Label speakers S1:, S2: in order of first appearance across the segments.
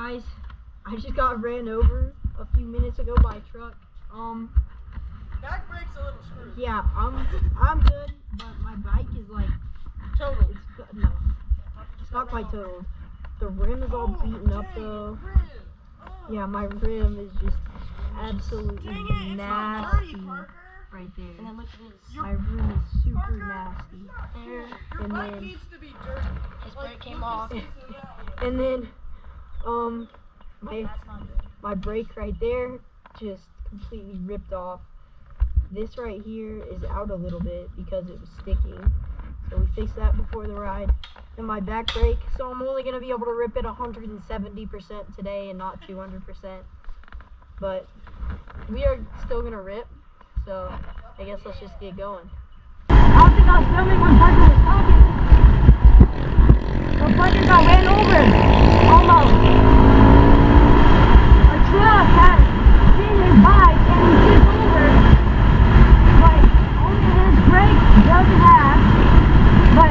S1: Guys, I just got ran over a few minutes ago by a truck.
S2: Back brake's a little screwed.
S1: Yeah, I'm good, but my bike is like
S2: totaled.
S1: No, it's not quite totaled. The rim is all beaten up though. Yeah, my rim is just absolutely nasty right there.
S3: And then look at this.
S1: My rim is super nasty.
S2: Your bike needs to be dirty.
S3: His brake came off.
S1: And then my brake right there just completely ripped off. This right here is out a little bit because it was sticking, so we fixed that before the ride. And my back brake, so I'm only going to be able to rip it 170% today and not 200%, but we are still going to rip, so I guess let's just get going. I don't think I was filming when Parker was talking. So Parker got ran over, almost. A truck had hit his bike and he tipped over, but only his brake doesn't have, but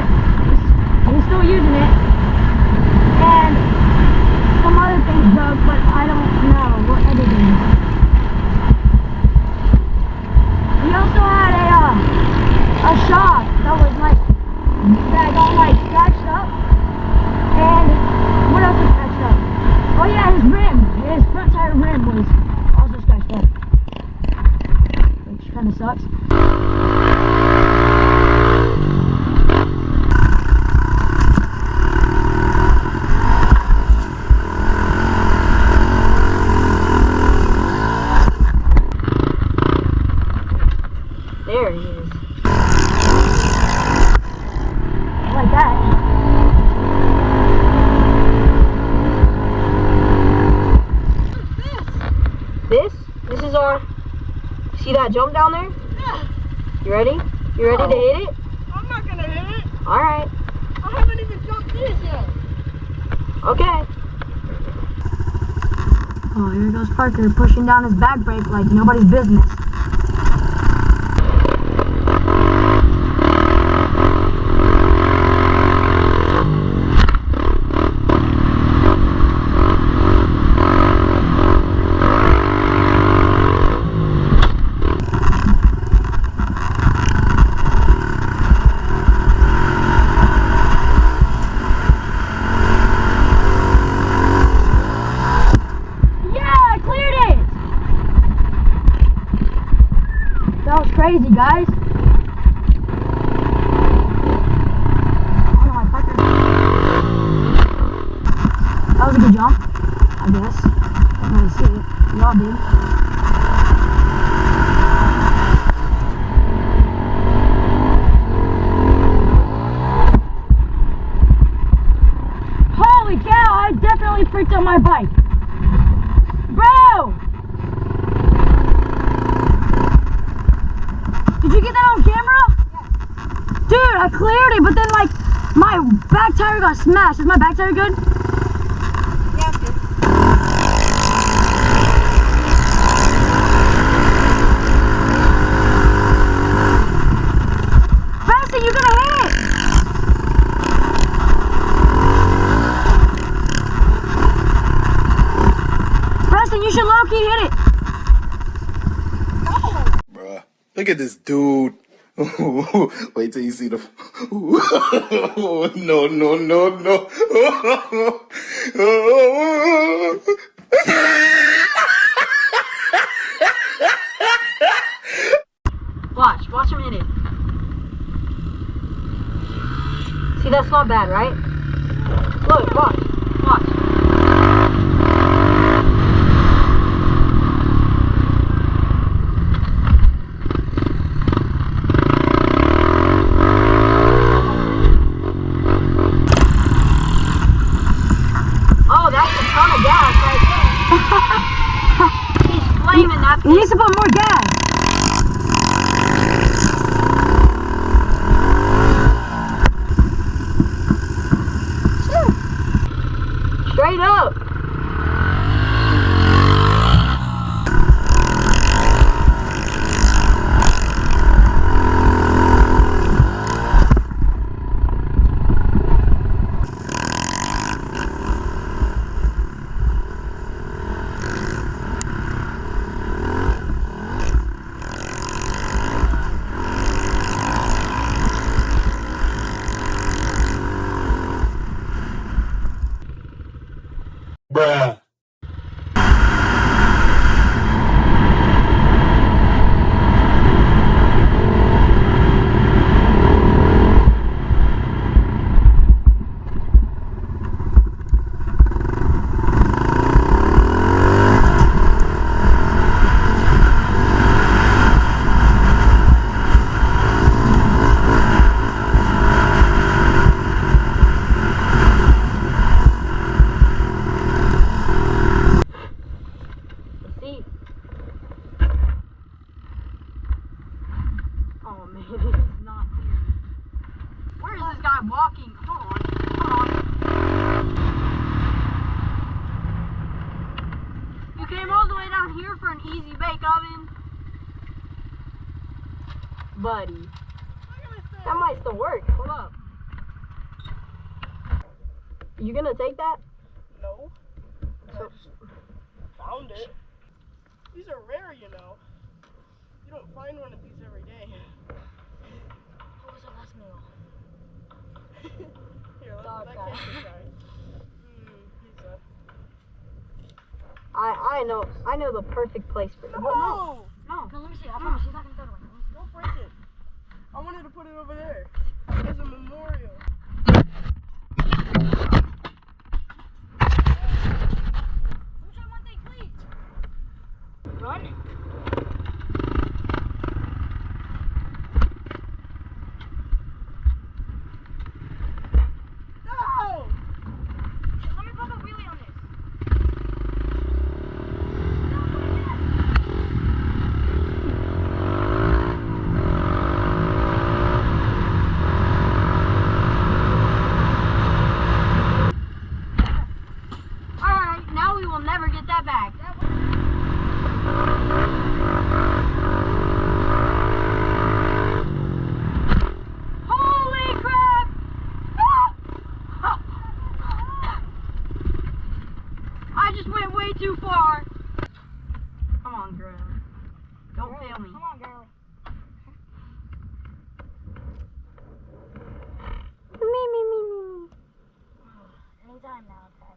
S1: he's still using it. And some other things broke, but I don't know. We're editing. We also had a shop that was like, that got like scratched up. And what else was scratched up? Oh yeah, his rim. His front tire rim was also scratched up, which kind of sucks. There he is. Like that. This is our, see that jump down there?
S2: Yeah.
S1: You ready? You ready to hit it?
S2: I'm not gonna hit it.
S1: Alright.
S2: I haven't even jumped this yet.
S1: Okay. Oh, here goes Parker pushing down his back brake like nobody's business. That was crazy, guys. Oh, that was a good jump, I guess. I didn't really see it. Y'all did. Holy cow, I definitely freaked out my bike. Bro! Did you get that on camera? Yeah. Dude, I cleared it, but then like my back tire got smashed. Is my back tire good?
S2: Yeah, it's good.
S1: Preston, you're gonna hit it! Preston, you should low-key hit it.
S4: Look at this dude. Wait till you see the. No, no, no, no.
S1: Watch him hit it. See, that's not bad, right? Look, watch. He needs to put more gas. Straight up.
S4: Bruh.
S1: See? Oh man, this is not clear. Where is this guy walking? Hold on. You came all the way down here for an easy bake oven? Buddy. That might still work. Hold up. You gonna take that?
S2: No.
S1: So,
S2: Found it. These are rare, you know. You don't find one of these every day.
S3: What was our last meal?
S2: Here,
S3: Dog
S2: that
S3: guy.
S2: catch this guy. He's a...
S1: I know the perfect place for it.
S2: No!
S1: No.
S3: No, let me see. I promise she's not gonna throw it away.
S2: Don't break it. I wanted to put it over there as a memorial.
S3: Let me try one thing, please. Run.
S2: No!
S3: Let me pop a wheelie on this.
S1: Alright, now we will never get that back. Holy crap! I just went way too far. Come on, girl. Don't fail me.
S3: Come on, girl.
S1: Me.
S3: Anytime now, Dad.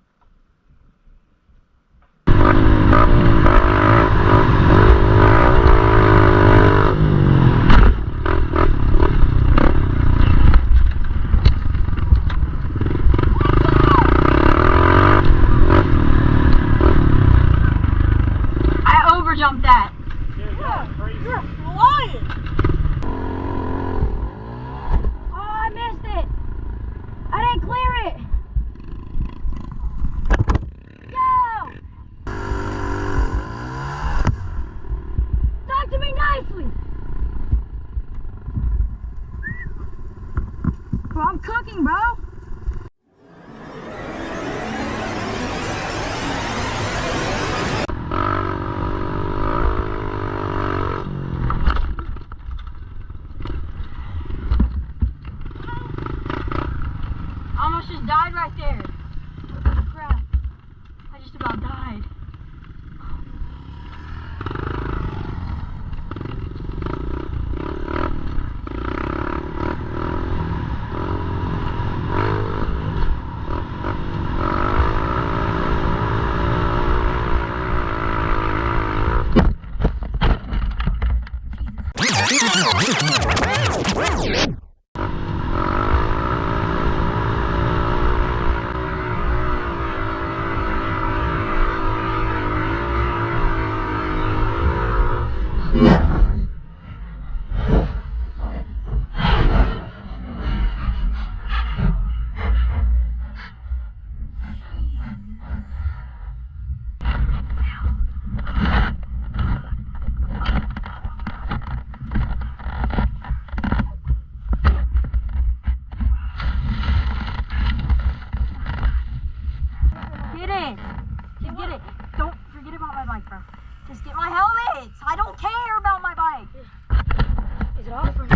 S1: I overjumped that.
S2: Yeah, you're flying!
S3: Oh, I missed it. I didn't clear it. Go! Talk to me nicely. Bro, I'm cooking, bro.
S1: I almost just died right there. Crap. I just about died. Get it. Just get it. Don't forget about my bike, bro. Just get my helmet. I don't care about my bike.
S3: Is it off or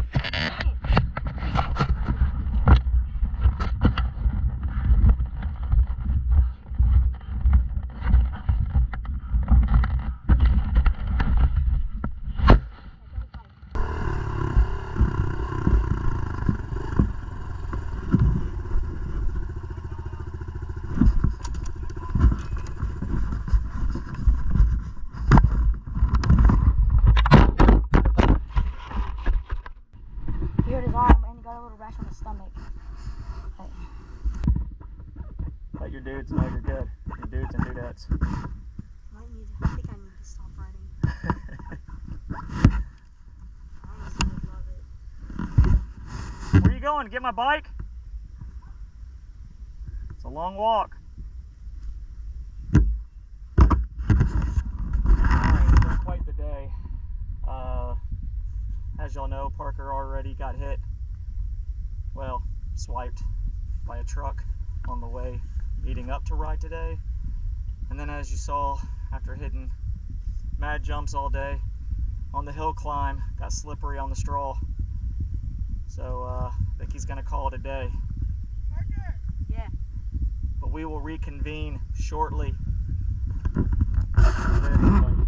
S5: regrets.
S3: I think I need to stop riding. I honestly would love it.
S5: Where are you going? To get my bike? It's a long walk. Alright, it's been quite the day. As y'all know, Parker already got hit, well, swiped by a truck on the way leading up to ride today. And then as you saw, after hitting mad jumps all day on the hill climb, got slippery on the straw. So I think he's gonna call it a day.
S2: Parker!
S3: Yeah.
S5: But we will reconvene shortly. There,